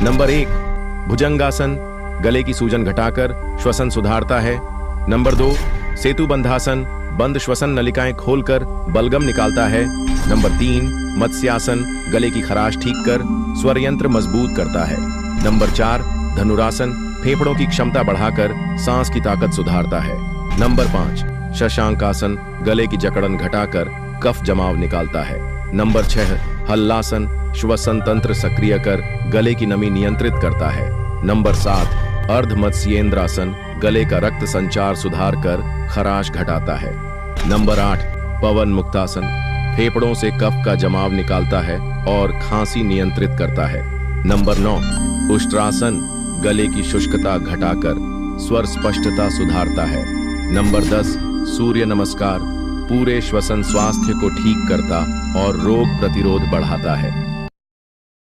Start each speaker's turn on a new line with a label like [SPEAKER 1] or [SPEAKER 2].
[SPEAKER 1] Number 1 भुजंगासन, गले की सूजन घटाकर श्वसन सुधारता है। नंबर 2 सेतु बंधासन, बंद श्वसन नलिकाएं खोलकर बलगम निकालता है। नंबर 3 मत्स्यासन, गले की खराश ठीक कर स्वर यंत्र मजबूत करता है। नंबर 4 धनुरासन, फेफड़ों की क्षमता बढ़ाकर सांस की ताकत सुधारता है। नंबर 5 शशांकासन, गले की जकड़न घटाकर कफ जमाव निकालता है। नंबर 6 हल्लासन, श्वसन तंत्र सक्रिय कर गले की नमी नियंत्रित करता है। नंबर 7 अर्धमत्स्येंद्रासन, गले का रक्त संचार सुधार कर खराश घटाता है। नंबर 8 पवन मुक्तासन, फेफड़ों से कफ का जमाव निकालता है और खांसी नियंत्रित करता है। नंबर 9 उष्ट्रासन, गले की शुष्कता घटाकर स्वर स्पष्टता सुधारता है। नंबर 10 सूर्य नमस्कार, पूरे श्वसन स्वास्थ्य को ठीक करता और रोग प्रतिरोध बढ़ाता है।